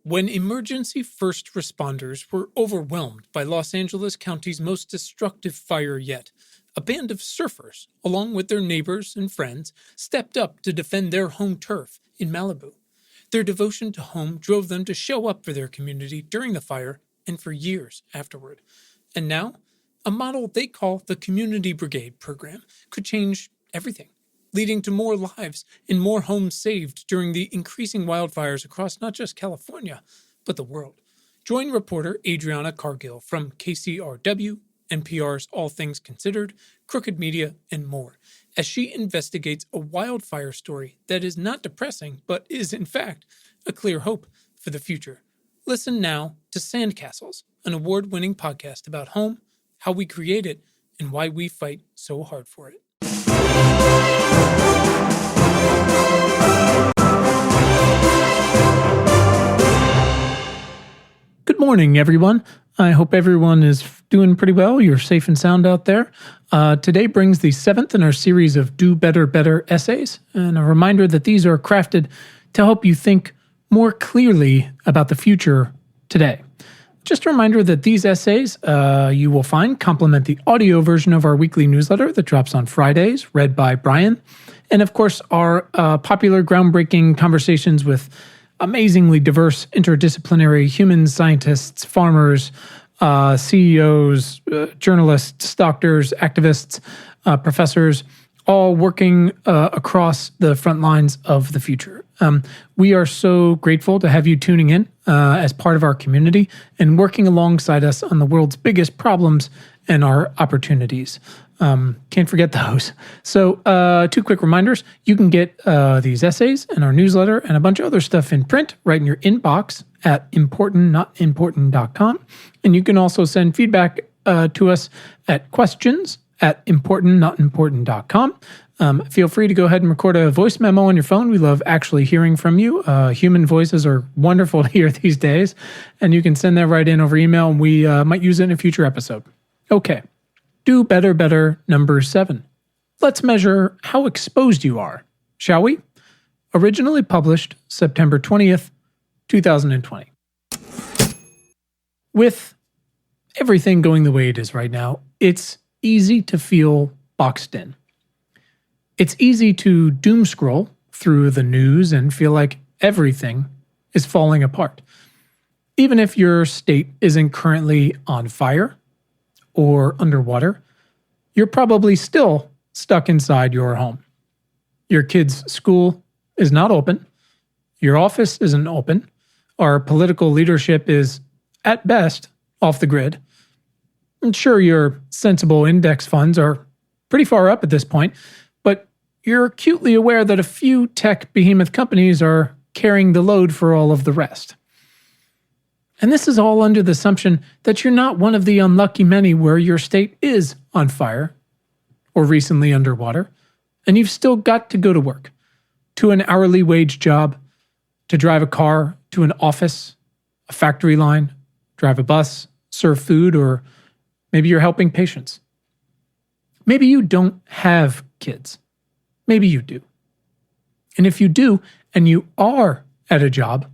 When emergency first responders were overwhelmed by Los Angeles County's most destructive fire yet, a band of surfers, along with their neighbors and friends, stepped up to defend their home turf in Malibu. Their devotion to home drove them to show up for their community during the fire and for years afterward. And now, a model they call the Community Brigade program could change everything, leading to more lives and more homes saved during the increasing wildfires across not just California, but the world. Join reporter Adriana Cargill from KCRW, NPR's All Things Considered, Crooked Media, and more, as she investigates a wildfire story that is not depressing, but is, in fact, a clear hope for the future. Listen now to Sandcastles, an award-winning podcast about home, how we create it, and why we fight so hard for it. Good morning, everyone. I hope everyone is doing pretty well. You're safe and sound out there. Today brings the 7th in our series of Do Better, Better essays, and a reminder that these are crafted to help you think more clearly about the future today. Just a reminder that these essays you will find complement the audio version of our weekly newsletter that drops on Fridays, read by Brian, and of course our popular groundbreaking conversations with amazingly diverse interdisciplinary human scientists, farmers, CEOs, journalists, doctors, activists, professors, all working across the front lines of the future. We are so grateful to have you tuning in as part of our community and working alongside us on the world's biggest problems and our opportunities. Can't forget those. So 2 quick reminders. You can get these essays and our newsletter and a bunch of other stuff in print right in your inbox at importantnotimportant.com. And you can also send feedback to us at questions@importantnotimportant.com. Feel free to go ahead and record a voice memo on your phone. We love actually hearing from you. Human voices are wonderful to hear these days. And you can send that right in over email, and we might use it in a future episode. Okay. Do Better, Better number 7. Let's measure how exposed you are, shall we? Originally published September 20th, 2020. With everything going the way it is right now, it's easy to feel boxed in. It's easy to doom scroll through the news and feel like everything is falling apart. Even if your state isn't currently on fire or underwater, you're probably still stuck inside your home. Your kid's school is not open. Your office isn't open. Our political leadership is, at best, off the grid. And sure, your sensible index funds are pretty far up at this point, but you're acutely aware that a few tech behemoth companies are carrying the load for all of the rest. And this is all under the assumption that you're not one of the unlucky many where your state is on fire or recently underwater, and you've still got to go to work, to an hourly wage job, to drive a car to an office, a factory line, drive a bus, serve food, or maybe you're helping patients. Maybe you don't have kids. Maybe you do. And if you do, and you are at a job,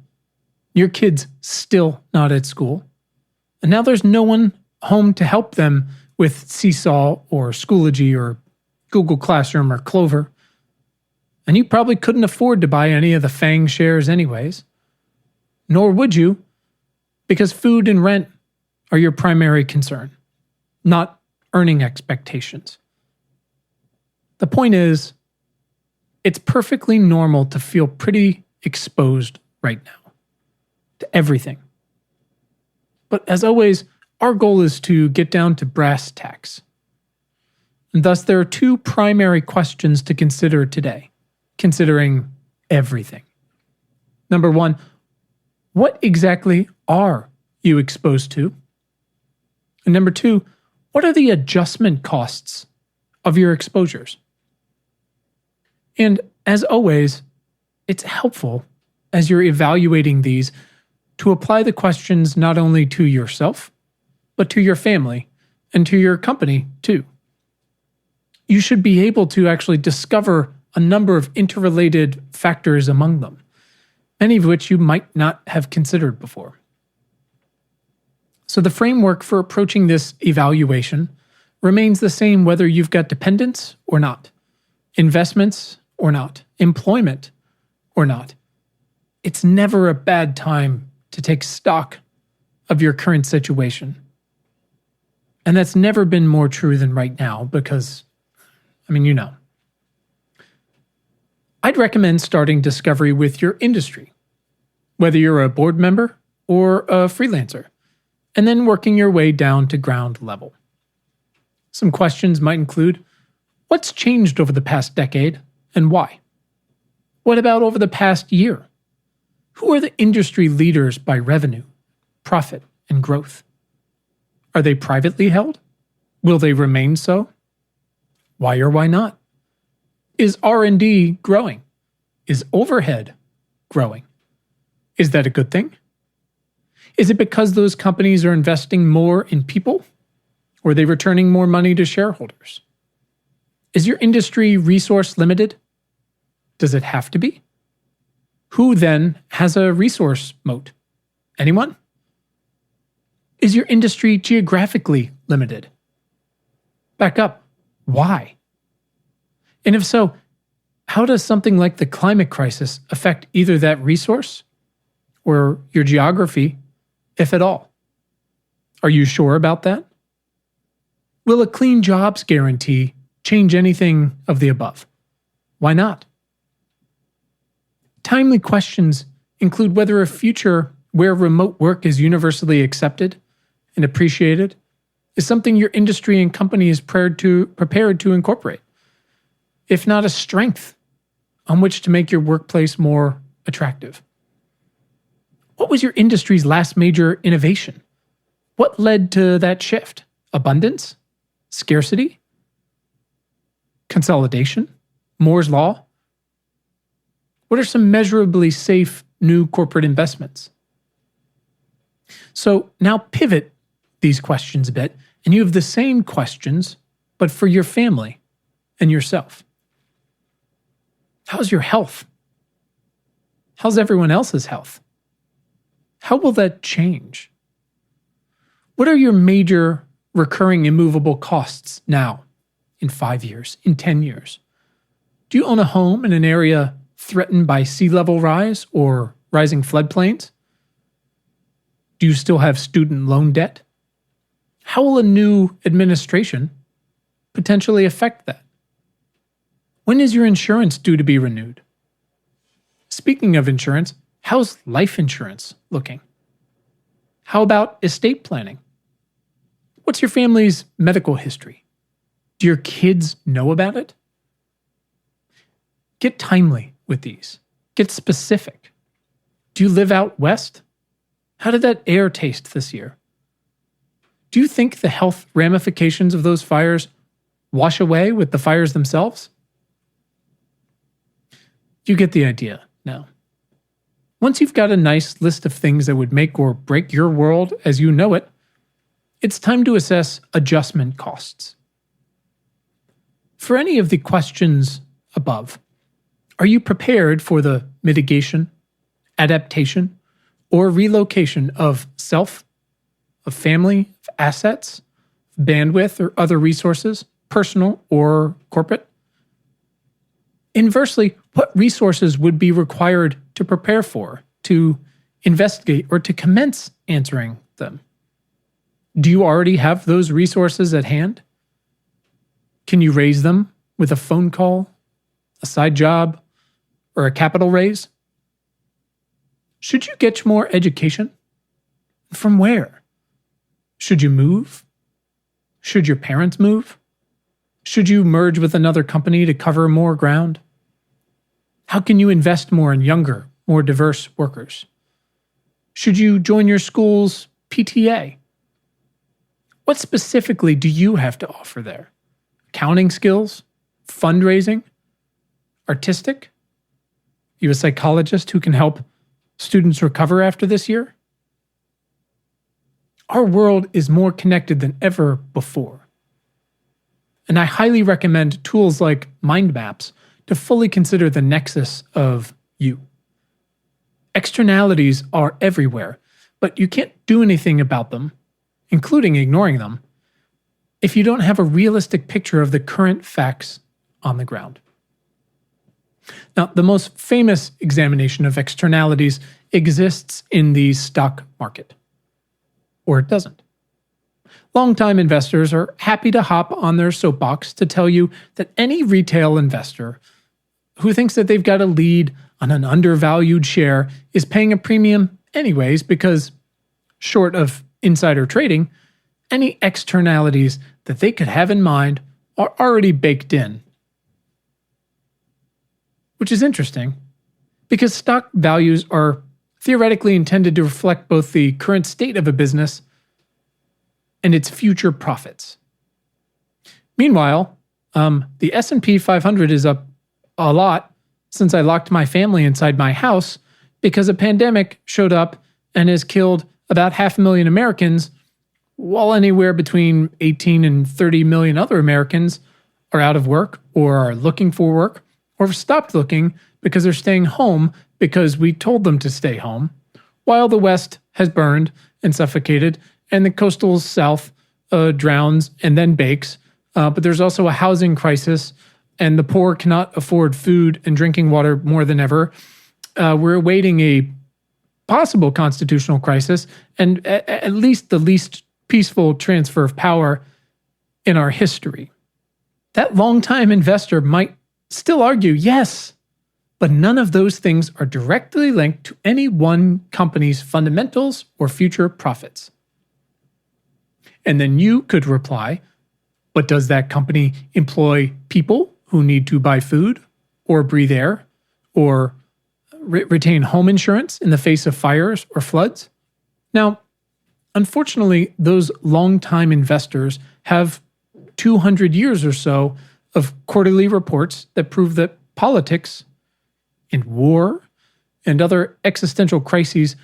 your kid's still not at school, and now there's no one home to help them with Seesaw or Schoology or Google Classroom or Clover, and you probably couldn't afford to buy any of the FANG shares anyways, nor would you, because food and rent are your primary concern, not earning expectations. The point is, it's perfectly normal to feel pretty exposed right now to everything. But as always, our goal is to get down to brass tacks. And thus, there are 2 primary questions to consider today, considering everything. Number 1, what exactly are you exposed to? And number 2, what are the adjustment costs of your exposures? And as always, it's helpful as you're evaluating these to apply the questions not only to yourself, but to your family and to your company too. You should be able to actually discover a number of interrelated factors among them. many of which you might not have considered before. So the framework for approaching this evaluation remains the same whether you've got dependents or not, investments or not, employment or not. It's never a bad time to take stock of your current situation. And that's never been more true than right now because, you know. I'd recommend starting discovery with your industry, whether you're a board member or a freelancer, and then working your way down to ground level. Some questions might include, what's changed over the past decade and why? What about over the past year? Who are the industry leaders by revenue, profit, and growth? Are they privately held? Will they remain so? Why or why not? Is R&D growing? Is overhead growing? Is that a good thing? Is it because those companies are investing more in people? Or are they returning more money to shareholders? Is your industry resource limited? Does it have to be? Who then has a resource moat? Anyone? Is your industry geographically limited? Back up. Why? And if so, how does something like the climate crisis affect either that resource or your geography, if at all? Are you sure about that? Will a clean jobs guarantee change anything of the above? Why not? Timely questions include whether a future where remote work is universally accepted and appreciated is something your industry and company is prepared to incorporate, if not a strength on which to make your workplace more attractive. What was your industry's last major innovation? What led to that shift? Abundance? Scarcity? Consolidation? Moore's Law? What are some measurably safe new corporate investments? So now pivot these questions a bit, and you have the same questions, but for your family and yourself. How's your health? How's everyone else's health? How will that change? What are your major recurring immovable costs now, in 5 years, in 10 years? Do you own a home in an area threatened by sea level rise or rising floodplains? Do you still have student loan debt? How will a new administration potentially affect that? When is your insurance due to be renewed? Speaking of insurance, how's life insurance looking? How about estate planning? What's your family's medical history? Do your kids know about it? Get timely with these. Get specific. Do you live out west? How did that air taste this year? Do you think the health ramifications of those fires wash away with the fires themselves? You get the idea now. Once you've got a nice list of things that would make or break your world as you know it, it's time to assess adjustment costs. For any of the questions above, are you prepared for the mitigation, adaptation, or relocation of self, of family, of assets, bandwidth, or other resources, personal or corporate? Inversely, what resources would be required to prepare for, to investigate, or to commence answering them? Do you already have those resources at hand? Can you raise them with a phone call, a side job, or a capital raise? Should you get more education? From where? Should you move? Should your parents move? Should you merge with another company to cover more ground? How can you invest more in younger, more diverse workers? Should you join your school's PTA? What specifically do you have to offer there? Accounting skills? Fundraising? Artistic? You a psychologist who can help students recover after this year? Our world is more connected than ever before. And I highly recommend tools like mind maps to fully consider the nexus of you. Externalities are everywhere, but you can't do anything about them, including ignoring them, if you don't have a realistic picture of the current facts on the ground. Now, the most famous examination of externalities exists in the stock market. Or it doesn't. Longtime investors are happy to hop on their soapbox to tell you that any retail investor who thinks that they've got a lead on an undervalued share is paying a premium anyways because, short of insider trading, any externalities that they could have in mind are already baked in. Which is interesting, because stock values are theoretically intended to reflect both the current state of a business and its future profits. Meanwhile, the S&P 500 is up a lot since I locked my family inside my house because a pandemic showed up and has killed about 500,000 Americans, while anywhere between 18 and 30 million other Americans are out of work or are looking for work or have stopped looking because they're staying home because we told them to stay home, while the West has burned and suffocated and the coastal South drowns and then bakes. But there's also a housing crisis and the poor cannot afford food and drinking water more than ever. We're awaiting a possible constitutional crisis and at least the least peaceful transfer of power in our history. That longtime investor might still argue, yes, but none of those things are directly linked to any one company's fundamentals or future profits. And then you could reply, but does that company employ people who need to buy food or breathe air or retain home insurance in the face of fires or floods? Now, unfortunately, those longtime investors have 200 years or so of quarterly reports that prove that politics and war and other existential crises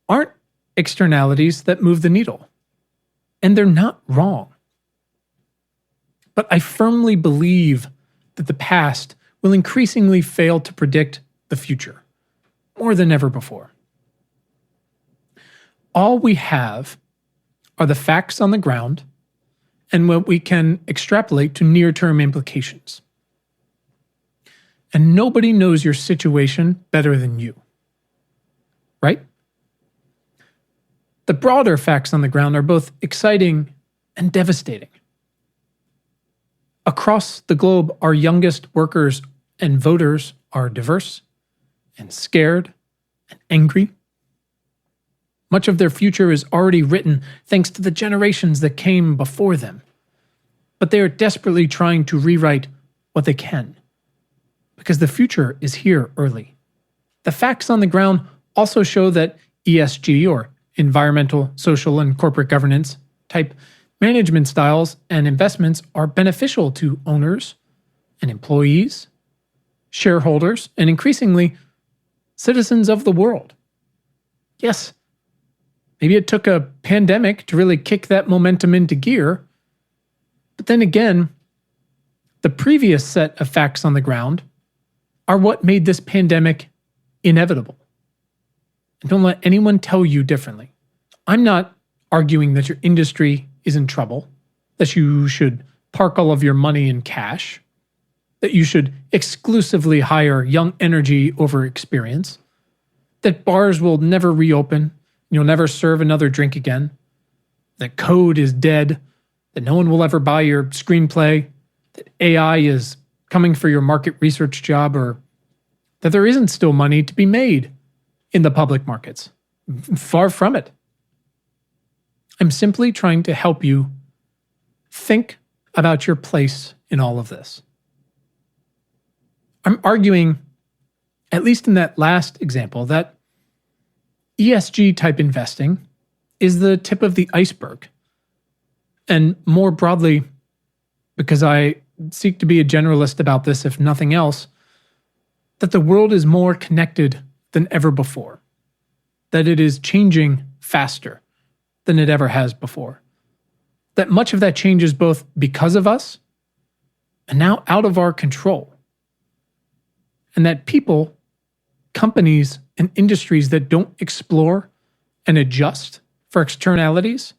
aren't externalities that move the needle. And they're not wrong. But I firmly believe that the past will increasingly fail to predict the future, more than ever before. All we have are the facts on the ground and what we can extrapolate to near-term implications. And nobody knows your situation better than you. Right? The broader facts on the ground are both exciting and devastating. Across the globe, our youngest workers and voters are diverse and scared and angry. Much of their future is already written thanks to the generations that came before them. But they are desperately trying to rewrite what they can, because the future is here early. The facts on the ground also show that ESG, or environmental, social, and corporate governance type management styles and investments are beneficial to owners and employees, shareholders, and increasingly citizens of the world. Yes, maybe it took a pandemic to really kick that momentum into gear, but then again, the previous set of facts on the ground are what made this pandemic inevitable. And don't let anyone tell you differently. I'm not arguing that your industry is in trouble, that you should park all of your money in cash, that you should exclusively hire young energy over experience, that bars will never reopen, you'll never serve another drink again, that code is dead, that no one will ever buy your screenplay, that AI is coming for your market research job, or that there isn't still money to be made in the public markets. Far from it. I'm simply trying to help you think about your place in all of this. I'm arguing, at least in that last example, that ESG type investing is the tip of the iceberg. And more broadly, because I seek to be a generalist about this, if nothing else, that the world is more connected than ever before, that it is changing faster than it ever has before, that much of that change is both because of us and now out of our control, and that people, companies, and industries that don't explore and adjust for externalities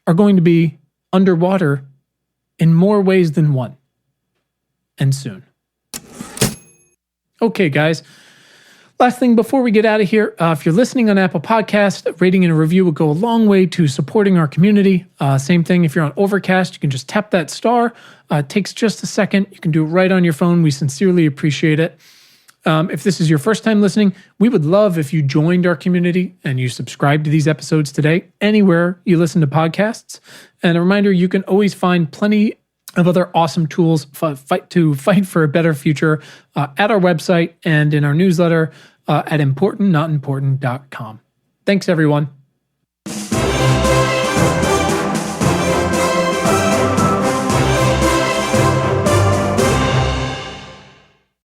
are going to be underwater in more ways than one, and soon. Okay, guys. Last thing before we get out of here, if you're listening on Apple Podcasts, a rating and a review would go a long way to supporting our community. Same thing if you're on Overcast, you can just tap that star. It takes just a second. You can do it right on your phone. We sincerely appreciate it. If this is your first time listening, we would love if you joined our community and you subscribe to these episodes today, anywhere you listen to podcasts. And a reminder, you can always find plenty of other awesome tools to fight for a better future at our website and in our newsletter at importantnotimportant.com. Thanks, everyone.